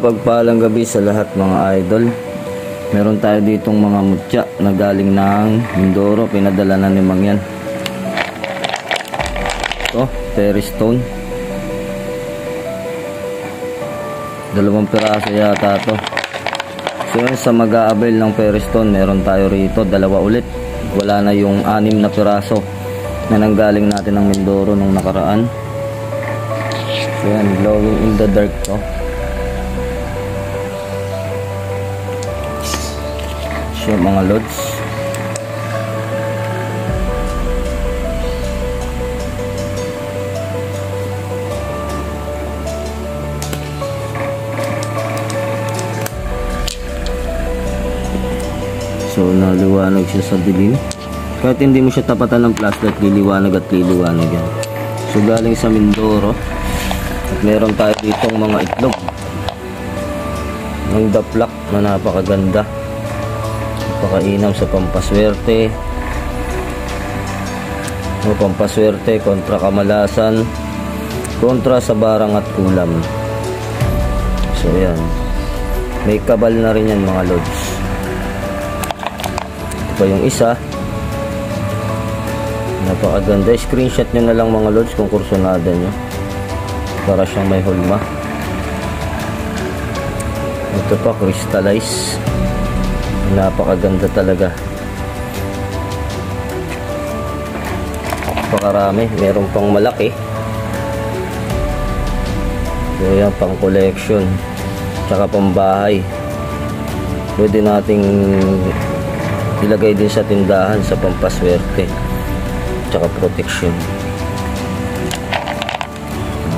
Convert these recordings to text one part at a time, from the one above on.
Mapagpalang gabi sa lahat mga idol. Meron tayo ditong mga mutya na galing ng Mindoro. Pinadala na ni Mang yan. Ito, fairy stone. 2 piraso yata to. So yun, sa mag-a-avail ng fairy stone, meron tayo rito 2 ulit. Wala na yung 6 na piraso na nanggaling natin ng Mindoro nung nakaraan. So yan, glowing in the dark to. So mga lods, so naliwanag siya sa dilim. Kahit hindi mo siya tapatan ng flashlight, liliwanag at liliwanag yan. So galing sa Mindoro. At meron tayo ditong mga itlog ng daplak na napakaganda, napakainam sa pampaswerte o pampaswerte, kontra kamalasan, kontra sa barang at kulam. So yan, may kabal na rin yan mga lods. Ito pa yung isa, napakaganda. Screenshot nyo na lang mga lods kung kursunada nyo, para siyang may hulma. Ito pa, crystallize. Napakaganda talaga. Napakarami. Meron pang malaki. So yan, pang collection, tsaka pang bahay. Pwede nating ilagay din sa tindahan sa pampaswerte tsaka protection.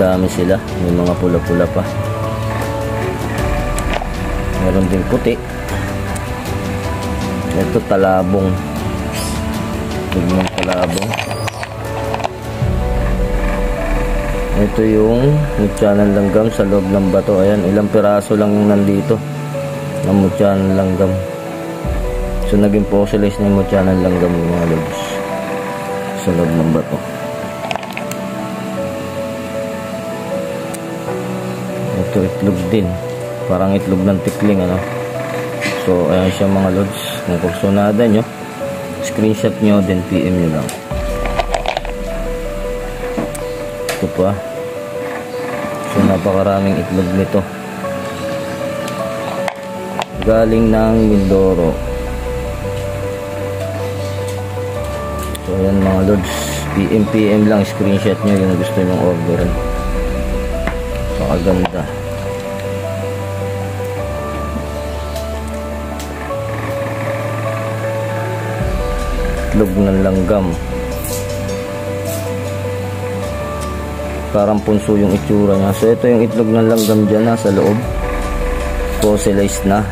Dami sila. May mga pula-pula pa. Meron din puti. Ito talabong. Tignan talabong. Ito yung mutya ng langgam sa loob ng bato. Ayan, ilang piraso lang yung nandito ng mutya ng langgam. So naging fossilized na yung mutya ng langgam yung mga lods sa loob ng bato. Ito itlog din. Parang itlog ng tikling, ano. So ayan siya mga lods. Kung kursunada nyo, screenshot nyo, then PM nyo lang. Ito pa. So napakaraming itlog nito. Galing ng Mindoro. So ayan mga lods, PM lang, screenshot nyo yung gusto nyong orderan. Napakaganda. Itlog ng langgam. Parang punso yung itsura niya. So ito yung itlog ng langgam dyan, nasa loob. Fossilized na.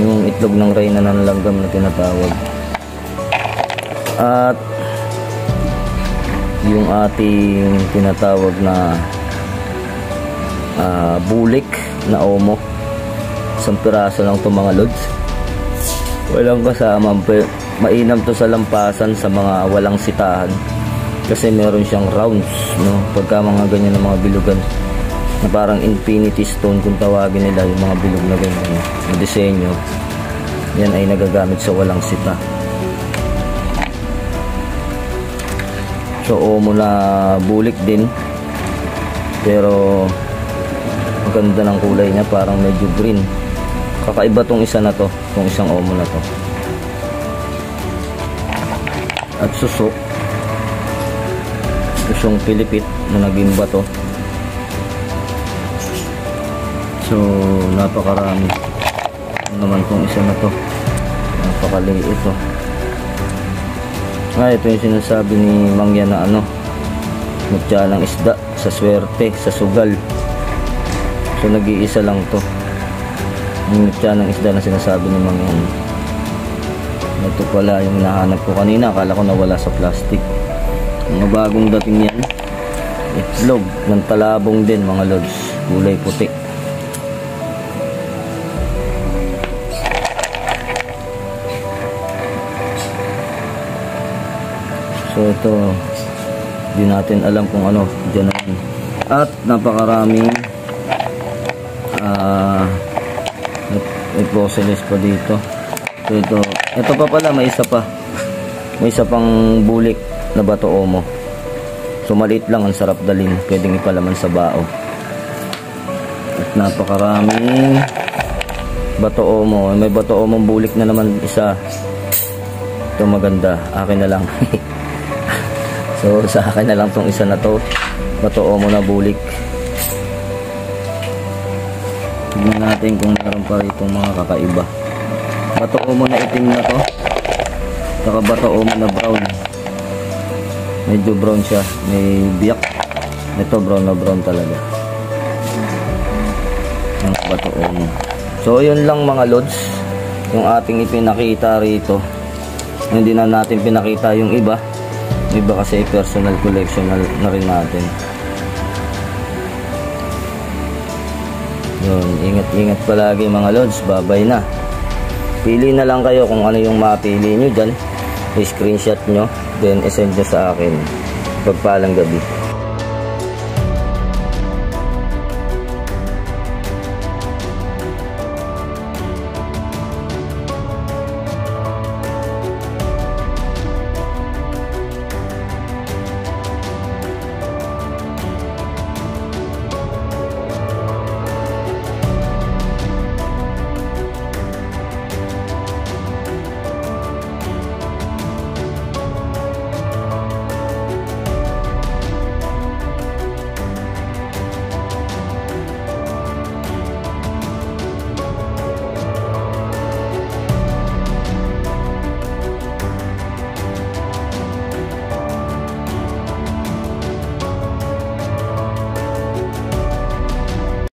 Yung itlog ng reyna ng langgam na tinatawag. At yung ating tinatawag na bulik na omo. 1 piraso lang ito mga lods. Walang kasama. Mainam to sa lampasan, sa mga walang sitahan, kasi meron siyang rounds, no? Pagka mga ganyan na mga bilugan na parang infinity stone kung tawagin nila, yung mga bilog na ganyan na disenyo, yan ay nagagamit sa walang sita. So omo na bulik din, pero maganda ng kulay niya, parang medyo green. Kakaiba tong isa na to, tong isang omo na to. At suso, susong pilipit na naging bato. So napakarami. Ano naman tong isa na to, napakaliit ito. Ito yung sinasabi ni Mang yan na ano, mutya ng isda sa swerte, sa sugal. So nag-iisa lang to, yung mutya ng isda na sinasabi ni Mang yan. Ito pala yung nahanap ko kanina, akala ko nawala sa plastic. Mga bagong dating yan. Itlog ng talabong din mga lods, kulay puti. So ito, di natin alam kung ano dyan na. At napakaraming may fossilis pa dito. So ito pa pala, may isa pa. May isa pang bulik na bato omo. So maliit lang, ang sarap dalhin. Pwedeng ipalaman sa bao. At napakaraming bato omo. May bato omong bulik na naman isa. Ito maganda. Akin na lang. So sa akin na lang tong isa na to. Bato omo na bulik. Tignan natin kung meron pa itong mga kakaiba. Bato omo na itim na to. Saka bato omo na brown. Medyo brown siya. May biyak. Ito brown na brown talaga. Ang bato omo. So yun lang mga lods. Yung ating ipinakita rito. Hindi na natin pinakita yung iba. Iba kasi personal collection na rin natin. Yun, ingat-ingat palagi mga lods. Babay na. Pili na lang kayo kung ano yung mapili nyo dyan. I-screenshot nyo, then isend nyo sa akin. Pagpalang gabi.